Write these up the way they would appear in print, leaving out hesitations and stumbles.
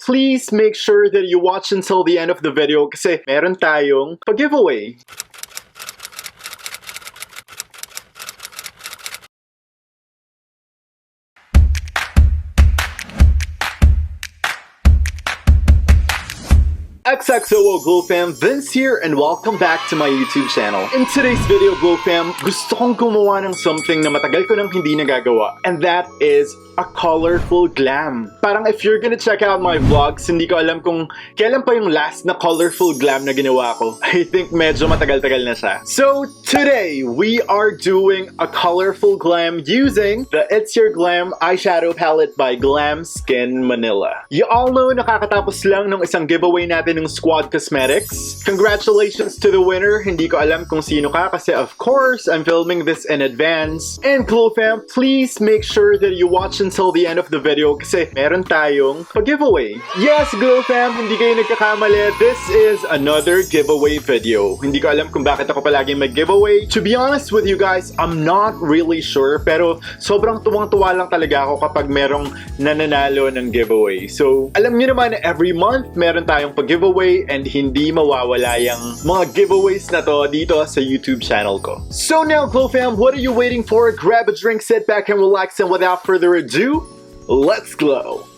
please make sure that you watch until the end of the video kasi meron tayong pag-giveaway. XXOO Glow Fam, Vince here and welcome back to my YouTube channel. In today's video, Glow Fam, gusto kong gumawa ng something na matagal ko nang hindi nagagawa, and that is a colorful glam. Parang if you're gonna check out my vlogs, hindi ko alam kung kailan pa yung last na colorful glam na ginawa ko. I think medyo matagal-tagal na siya. So today, we are doing a colorful glam using the It's Your Glam Eyeshadow Palette by Glamskinmanila. You all know nakakatapos lang ng isang giveaway natin ng Squad Cosmetics. Congratulations to the winner. Hindi ko alam kung sino ka kasi of course, I'm filming this in advance. And GlowFam, please make sure that you watch until the end of the video kasi meron tayong pag-giveaway. Yes, GlowFam, hindi kayo nagkakamali. This is another giveaway video. Hindi ko alam kung bakit ako palaging mag-giveaway. To be honest with you guys, I'm not really sure pero sobrang tuwang-tuwa lang talaga ako kapag merong nananalo ng giveaway. So, alam niyo naman every month meron tayong pag-giveaway and hindi mawawala yung mga giveaways na to dito sa YouTube channel ko. So now, GlowFam, what are you waiting for? Grab a drink, sit back and relax, and without further ado, let's glow!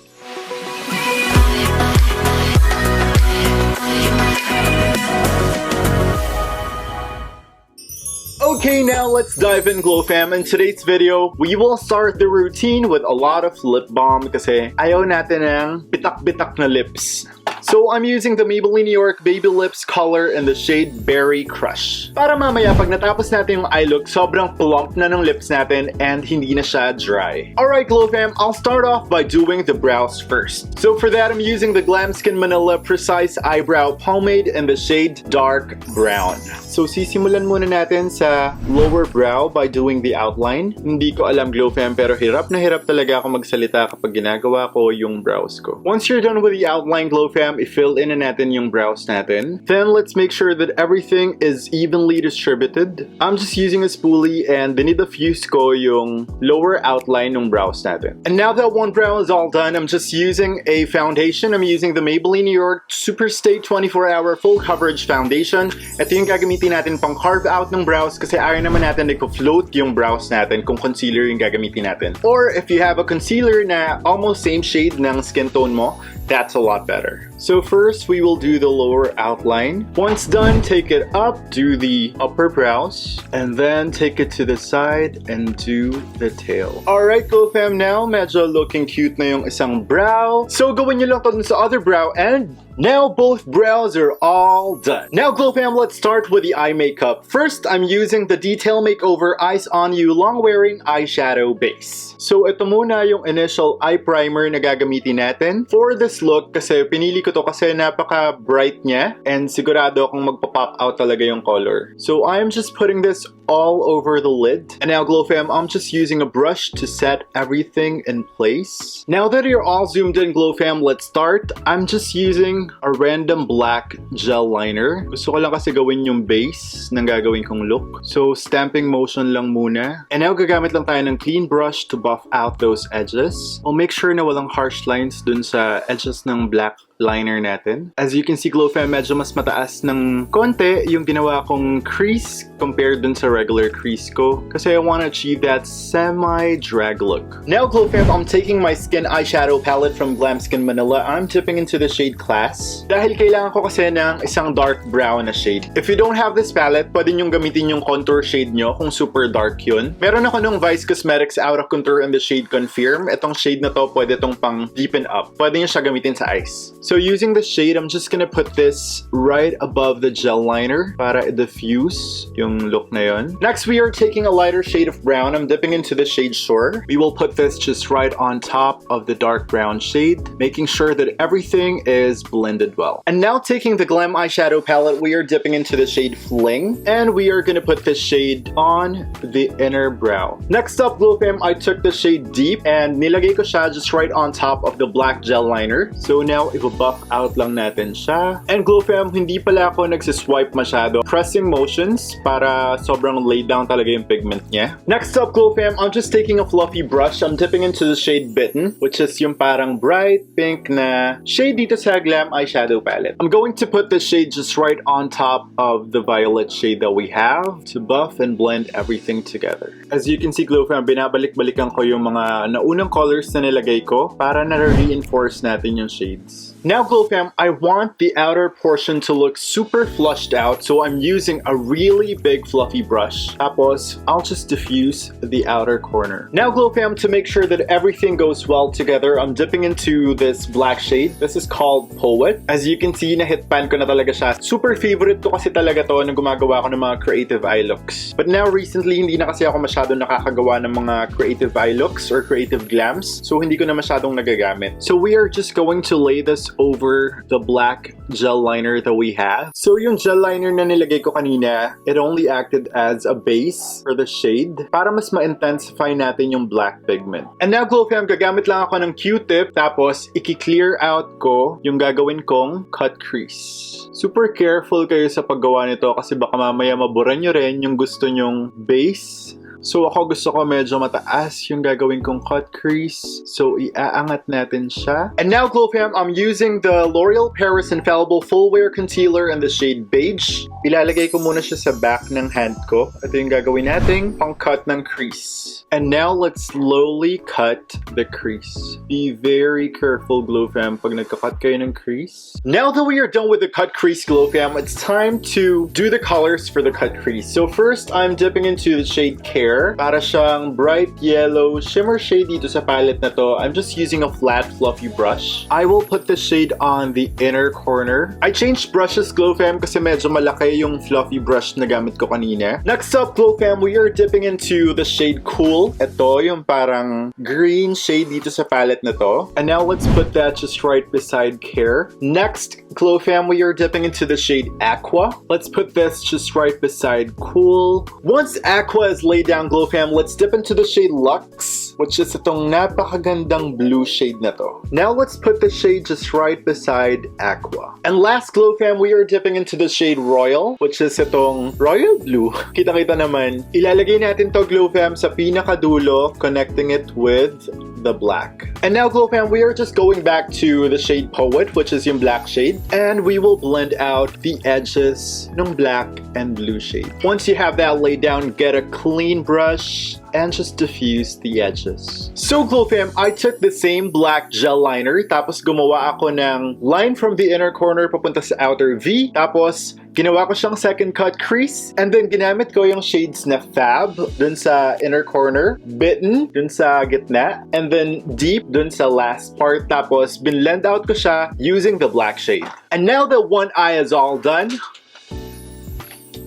Okay, now let's dive in, GlowFam. In today's video, we will start the routine with a lot of lip balm kasi ayaw natin ng bitak-bitak na lips. So I'm using the Maybelline New York Baby Lips color in the shade Berry Crush. Para mamaya pag natapos natin yung eye look, sobrang plump na ng lips natin and hindi na siya dry. Alright, GlowFam, I'll start off by doing the brows first. So for that, I'm using the Glamskinmanila Precise Eyebrow Pomade in the shade Dark Brown. So sisimulan muna natin sa lower brow by doing the outline. Hindi ko alam, GlowFam, pero hirap na hirap talaga ako magsalita kapag ginagawa ko yung brows ko. Once you're done with the outline, GlowFam, i-fill in na natin yung brows natin. Then let's make sure that everything is evenly distributed. I'm just using a spoolie and dinidifuse ko yung lower outline ng brows natin. And now that one brow is all done, I'm just using a foundation. I'm using the Maybelline New York Superstay 24-Hour Full Coverage Foundation. Ito yung gagamitin natin pang carve out ng brows kasi ayaw naman natin nagko-float yung brows natin kung concealer yung gagamitin natin. Or if you have a concealer na almost same shade ng skin tone mo, that's a lot better. So first, we will do the lower outline. Once done, take it up, do the upper brows, and then take it to the side and do the tail. Alright, GlowFam, now medyo looking cute na yung isang brow. So gawin nyo lang to dun sa other brow and now both brows are all done. Now, GlowFam, let's start with the eye makeup. First, I'm using the Detail Makeover Eyes On You Long Wearing Eyeshadow Base. So ito muna yung initial eye primer na gagamitin natin for this look kasi pinili ko to kasi napaka-bright niya and sigurado akong magpa-pop out talaga yung color. So I'm just putting this all over the lid. And now, GlowFam, I'm just using a brush to set everything in place. Now that you're all zoomed in, GlowFam, let's start. I'm just using a random black gel liner. Gusto ko lang kasi gawin yung base ng gagawin kong look. So stamping motion lang muna. And now gagamit lang tayo ng clean brush to buff out those edges. I'll make sure na walang harsh lines dun sa edges ng black liner natin. As you can see, GlowFam, medyo mas mataas ng konti yung ginawa kong crease compared dun sa regular crease ko kasi I want to achieve that semi-drag look. Now, GlowFam, I'm taking my skin eyeshadow palette from Glamskinmanila. I'm dipping into the shade Class dahil kailangan ko kasi ng isang dark brown na shade. If you don't have this palette, pwede nyong gamitin yung contour shade nyo kung super dark yun. Meron ako nung Vice Cosmetics Out of Contour in the shade Confirm. Itong shade na to, pwede tong pang deepen up. Pwede nyo siya gamitin sa eyes. So using the shade, I'm just gonna put this right above the gel liner para diffuse yung look na yun. Next, we are taking a lighter shade of brown. I'm dipping into the shade Shore. We will put this just right on top of the dark brown shade, making sure that everything is blended well. And now taking the Glam Eyeshadow palette, we are dipping into the shade Fling, and we are gonna put this shade on the inner brow. Next up, GlowFam, I took the shade Deep and nilagay ko siya just right on top of the black gel liner. So now, i-buff out lang natin siya. And GlowFam, hindi pala ako nagsiswipe masyado. Pressing motions para sobrang parang laid down talaga yung pigment niya. Next up, Glow Fam, I'm just taking a fluffy brush. I'm dipping into the shade Bitten, which is yung parang bright pink na shade dito sa Glam Eyeshadow palette. I'm going to put the shade just right on top of the violet shade that we have to buff and blend everything together. As you can see, Glow Fam, binabalik-balikan ko yung mga naunang colors na nilagay ko para na-reinforce natin yung shades. Now, Glow Fam, I want the outer portion to look super flushed out, so I'm using a really big fluffy brush. Tapos, I'll just diffuse the outer corner. Now, Glow Fam, to make sure that everything goes well together, I'm dipping into this black shade. This is called Poet. As you can see, na-hitpan ko na talaga siya. Super favorite ko kasi talaga to nung gumagawa ko ng mga creative eye looks. But now, recently, hindi na kasi ako masyadong nakakagawa ng mga creative eye looks or creative glams, so hindi ko na masyadong nagagamit. So we are just going to lay this over the black gel liner that we have. So yung gel liner na nilagay ko kanina, it only acted as a base for the shade para mas ma-intensify natin yung black pigment. And now, Glow Fam, gagamit lang ako ng Q-tip, tapos i-clear out ko yung gagawin kong cut crease. Super careful kayo sa paggawa nito kasi baka mamaya mabura nyo rin yung gusto nyong base. So ako gusto ko medyo mataas yung gagawin kong cut crease. So iaangat natin siya. And now, Glow Fam, I'm using the L'Oreal Paris Infallible Full Wear Concealer in the shade Beige. Ilalagay ko muna siya sa back ng hand ko. Ito yung gagawin nating pang-cut ng crease. And now, let's slowly cut the crease. Be very careful, Glow Fam, pag nagka-cut kayo ng crease. Now that we are done with the cut crease, Glow Fam, it's time to do the colors for the cut crease. So first, I'm dipping into the shade Care. Para siyang bright yellow shimmer shade dito sa palette na to. I'm just using a flat fluffy brush. I will put the shade on the inner corner. I changed brushes, Glow Fam, kasi medyo malaki yung fluffy brush na gamit ko kanina. Next up, Glow Fam, we are dipping into the shade Cool. Ito yung parang green shade dito sa palette na to. And now let's put that just right beside Care. Next, Glow Fam, we are dipping into the shade Aqua. Let's put this just right beside Cool. Once Aqua is laid down, Glow Fam, let's dip into the shade Lux, which is itong napakagandang blue shade na to. Now let's put the shade just right beside Aqua. And last, Glow Fam, we are dipping into the shade Royal, which is itong Royal Blue. Kita-kita naman. Ilalagay natin to, Glow Fam, sa pinakadulo, connecting it with the black. And now, Glow Fam, we are just going back to the shade Poet, which is yung black shade, and we will blend out the edges ng black and blue shade. Once you have that laid down, get a clean brush and just diffuse the edges. So, Glow Fam, I took the same black gel liner, tapos gumawa ako ng line from the inner corner papunta sa outer V, tapos ginawa ko siyang second cut crease, and then ginamit ko yung shades na Fab dun sa inner corner, Bitten dun sa gitna, and then Deep dun sa last part, tapos binlend out ko siya using the black shade. And now that one eye is all done,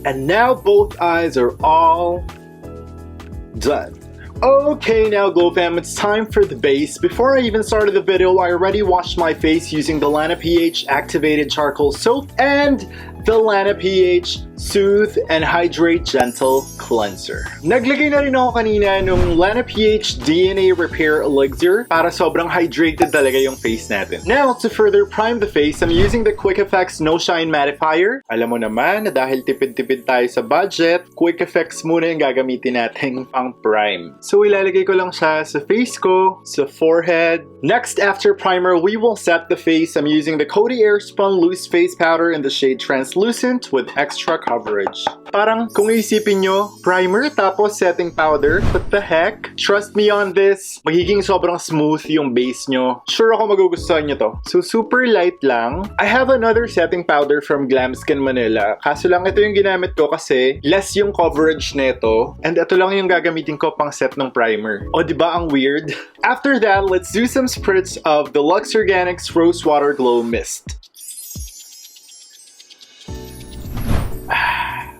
and now both eyes are all done. Okay, now Glow Fam, it's time for the base. Before I even started the video, I already washed my face using the Lana PH Activated Charcoal Soap and the Lana PH Soothe and Hydrate Gentle Cleanser. Naglagay na rin ako kanina nung Lana PH DNA Repair Elixir para sobrang hydrated talaga yung face natin. Now, to further prime the face, I'm using the Quick Effects No Shine Mattifier. Alam mo naman na dahil tipid-tipid tayo sa budget, Quick Effects muna yung gagamitin natin pang prime. So, ilalagay ko lang siya sa face ko, sa forehead. Next, after primer, we will set the face. I'm using the Coty Airspun Loose Face Powder in the shade Translucent with extra coverage. Parang kung isipin nyo, primer tapos setting powder, what the heck? Trust me on this, magiging sobrang smooth yung base nyo. Sure ako magugustuhan nyo to. So super light lang. I have another setting powder from Glamskinmanila. Kaso lang ito yung ginamit ko kasi less yung coverage nito. And ito lang yung gagamitin ko pang set ng primer. O diba ang weird? After that, let's do some spritz of the Lux Organics Rose Water Glow Mist.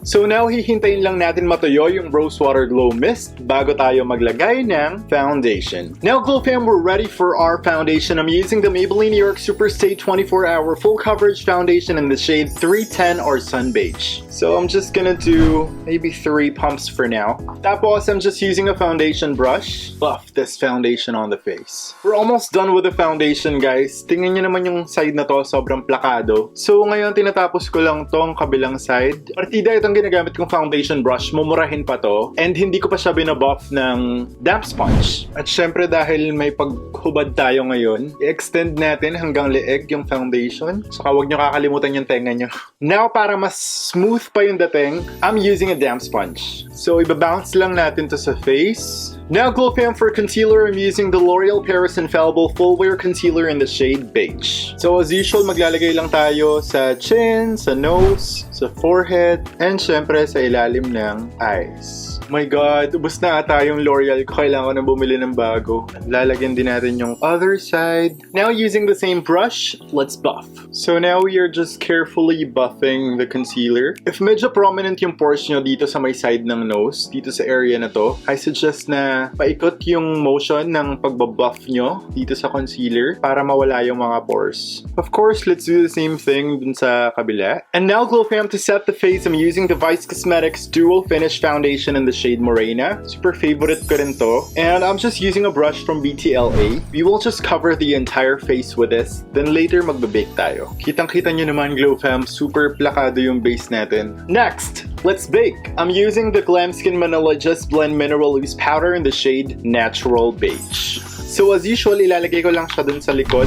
So now, hihintayin lang natin matuyo yung Rose Water Glow Mist bago tayo maglagay ng foundation. Now, Glow Fam, we're ready for our foundation. I'm using the Maybelline New York Superstay 24-Hour Full Coverage Foundation in the shade 310 or Sun Beige. So I'm just gonna do maybe 3 pumps for now. Tapos, I'm just using a foundation brush. Buff this foundation on the face. We're almost done with the foundation, guys. Tingnan nyo naman yung side na to, sobrang plakado. So ngayon, tinatapos ko lang tong kabilang side. Partida itong ginagamit kong foundation brush, mumurahin pa to. And hindi ko pa siya binabuff ng damp sponge. At syempre dahil may paghubad tayo ngayon, i-extend natin hanggang leeg yung foundation. Saka huwag nyo kakalimutan yung tenga nyo. Now, para mas smooth pa yung dating, I'm using a damp sponge. So, ibabounce lang natin to sa face. Now, GlowFam, for concealer, I'm using the L'Oreal Paris Infallible Full Wear Concealer in the shade Beige. So, as usual, maglalagay lang tayo sa chin, sa nose, sa forehead, and syempre sa ilalim ng eyes. My God, ubos na ata yung L'Oreal ko. Kailangan ko na bumili ng bago. Lalagyan din natin yung other side. Now, using the same brush, let's buff. So now, we are just carefully buffing the concealer. If medyo prominent yung pores nyo dito sa may side ng nose, dito sa area na to, I suggest na paikot yung motion ng pagbabuff nyo dito sa concealer para mawala yung mga pores. Of course, let's do the same thing dun sa kabila. And now, GlowFam, to set the face, I'm using the Vice Cosmetics Duo Finish Foundation in the shade Morena. Super favorite ko rin to. And I'm just using a brush from BTLA. We will just cover the entire face with this. Then later, magbe-bake tayo. Kitang-kita nyo naman, GlowFam, super plakado yung base natin. Next, let's bake. I'm using the Glamskinmanila Just Blend Mineral Loose Powder in the shade Natural Beige. So as usual, ilalagay ko lang siya dun sa likod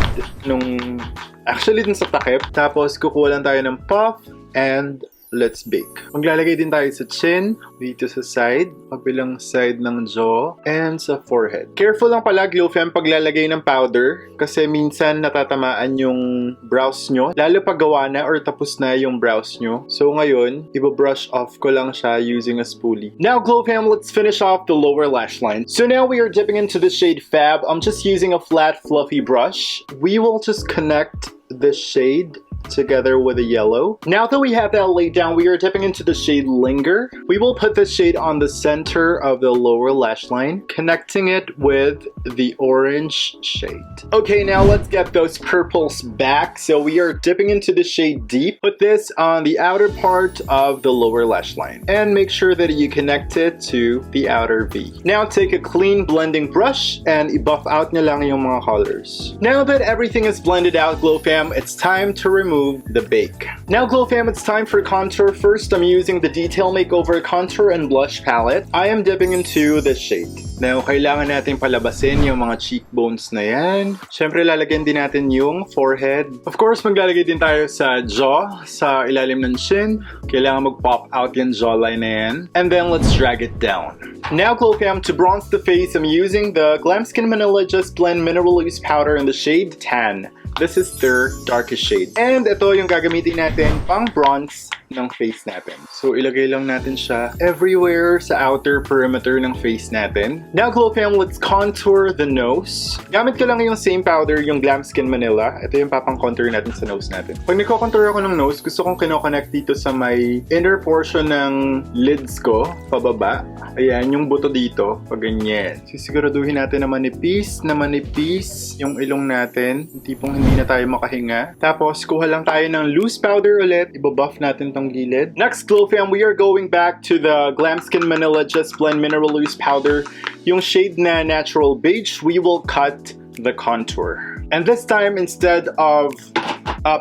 actually dun sa takip. Tapos kukuha lang tayo ng puff and let's bake. Maglalagay din tayo sa chin, dito sa side, kabilang side ng jaw, and sa forehead. Careful lang pala, GlowFam, paglalagay ng powder kasi minsan natatamaan yung brows nyo, lalo pag gawa na or tapos na yung brows nyo. So ngayon, iba-brush off ko lang siya using a spoolie. Now, GlowFam, let's finish off the lower lash line. So now we are dipping into the shade Fab. I'm just using a flat, fluffy brush. We will just connect the shade together with a yellow. Now that we have that laid down, we are dipping into the shade Linger. We will put this shade on the center of the lower lash line, connecting it with the orange shade. Okay, now let's get those purples back. So we are dipping into the shade Deep. Put this on the outer part of the lower lash line and make sure that you connect it to the outer V. Now take a clean blending brush and i-buff out nyo lang yung mga colors. Now that everything is blended out, GlowFam, it's time to remove the bake. Now, GlowFam, it's time for contour. First, I'm using the Detail Makeover Contour and Blush Palette. I am dipping into this shade. Now, kailangan natin palabasin yung mga cheekbones na yan. Siyempre, lalagyan din natin yung forehead. Of course, maglalagay din tayo sa jaw, sa ilalim ng chin. Kailangan mag-pop out yung jawline na yan. And then, let's drag it down. Now, GlowFam, to bronze the face, I'm using the Glamskinmanila Just Blend Mineral Loose Powder in the shade Tan. This is their darkest shade. And ito yung gagamitin natin pang bronze ng face natin. So, ilagay lang natin siya everywhere sa outer perimeter ng face natin. Now, GlowFam, let's contour the nose. Gamit ko lang yung same powder, yung Glamskinmanila. Ito yung papang-contour natin sa nose natin. Pag nagko-contour ako ng nose, gusto kong kinoconnect dito sa may inner portion ng lids ko, pababa. Ayan, yung buto dito, pag ganyan. Sisiguraduhin natin na manipis yung ilong natin. Tipong hindi na tayo makahinga. Tapos, kuha lang tayo ng loose powder ulit. Ibabuff natin tong gilid. Next, GlowFam, we are going back to the Glamskinmanila Just Blend Mineral Loose Powder. Yung shade na Natural Beige, we will cut the contour. And this time, instead of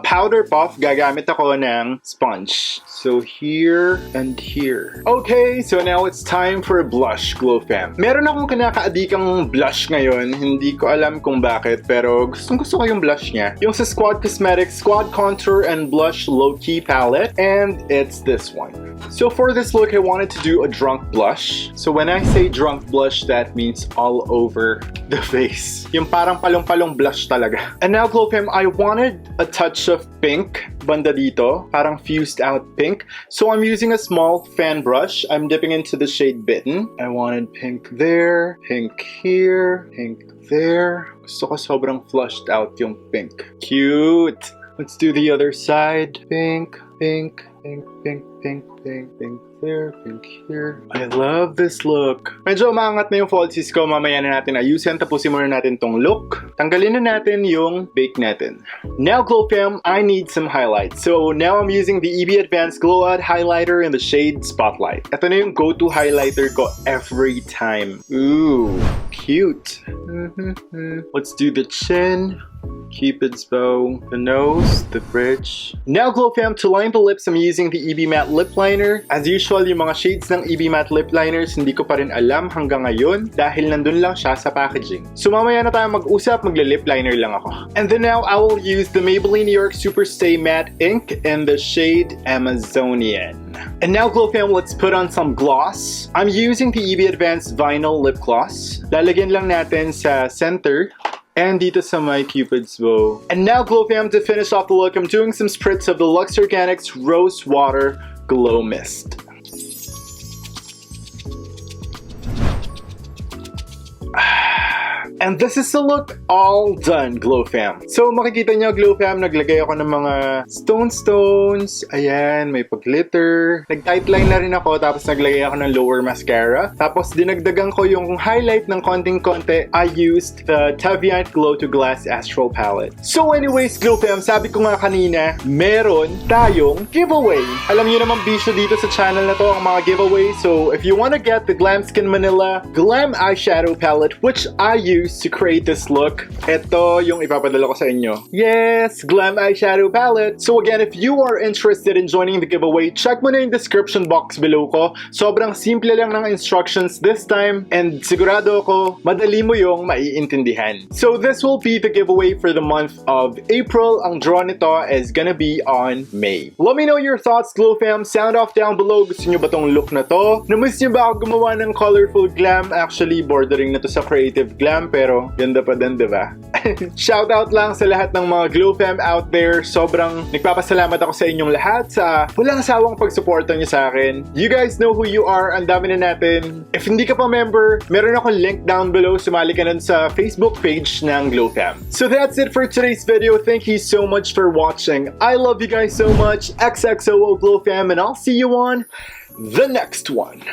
powder puff, gagamit ako ng sponge. So here and here. Okay, so now it's time for a blush, GlowFam. Meron akong kinakaadikang blush ngayon. Hindi ko alam kung bakit, pero gusto ko yung blush niya. Yung sa Squad Cosmetics Squad Contour and Blush Low Key Palette. And it's this one. So for this look, I wanted to do a drunk blush. So when I say drunk blush, that means all over the face. Yung parang palong-palong blush talaga. And now, GlowFam, I wanted a touch of pink banda dito, parang fused out pink. So I'm using a small fan brush. I'm dipping into the shade Bitten. I wanted pink there, pink here, pink there. Gusto ko sobrang flushed out yung pink. Cute! Let's do the other side. Pink, pink, pink, pink, pink, pink, pink there, pink here. I love this look. Medyo umaangat na yung falsies ko. Mamaya na natin ayusin. Tapusin muna natin tong look. Tanggalin na natin yung bake natin. Now, GlowFam, I need some highlights. So now I'm using the EB Advanced Glow Out Highlighter in the shade Spotlight. Ito na yung go-to highlighter ko every time. Ooh, cute. Let's do the chin. Cupid's bow, the nose, the bridge. Now GlowFam, to line the lips, I'm using the EB Matte Lip Liner. As usual, yung mga shades ng EB Matte Lip Liners, hindi ko pa rin alam hanggang ngayon dahil nandun lang siya sa packaging. So mamaya na tayo mag-usap, magle-lip liner lang ako. And then now, I will use the Maybelline New York Superstay Matte Ink in the shade Amazonian. And now GlowFam, let's put on some gloss. I'm using the EB Advanced Vinyl Lip Gloss. Lalagyan lang natin sa center and dito sa my Cupid's bow. And now GlowFam, to finish off the look, I'm doing some spritz of the Luxe Organics Rose Water Glow Mist. And this is the look all done, GlowFam. So makikita nyo, GlowFam, naglagay ako ng mga stones. Ayan, may pag-glitter. Nag-tightline na rin ako, tapos naglagay ako ng lower mascara. Tapos dinagdagan ko yung highlight ng konting-konti. I used the Taviant Glow to Glass Astral Palette. So anyways, GlowFam, sabi ko nga kanina, meron tayong giveaway. Alam niyo naman bisyo dito sa channel na to ang mga giveaway. So if you wanna get the Glamskinmanila Glam Eyeshadow Palette, which I use to create this look, ito yung ipapadala ko sa inyo. Yes, Glam Eyeshadow Palette. So again, if you are interested in joining the giveaway, check mo na yung description box below ko. Sobrang simple lang ng instructions this time, and sigurado ako, madali mo yung maiintindihan. So this will be the giveaway for the month of April. Ang draw nito is gonna be on May. Let me know your thoughts, GlowFam. Sound off down below. Gusto nyo ba tong look na to? Namiss nyo ba ako gumawa ng colorful glam? Actually, bordering na to sa creative glam, pero ganda pa din, diba? Shoutout lang sa lahat ng mga GlowFam out there. Sobrang nagpapasalamat ako sa inyong lahat sa walang sawang pagsuporta nyo sa akin. You guys know who you are. Ang dami na natin. If hindi ka pa member, meron akong link down below. Sumali ka nun sa Facebook page ng GlowFam. So that's it for today's video. Thank you so much for watching. I love you guys so much. XXOO Glow Fam, and I'll see you on the next one.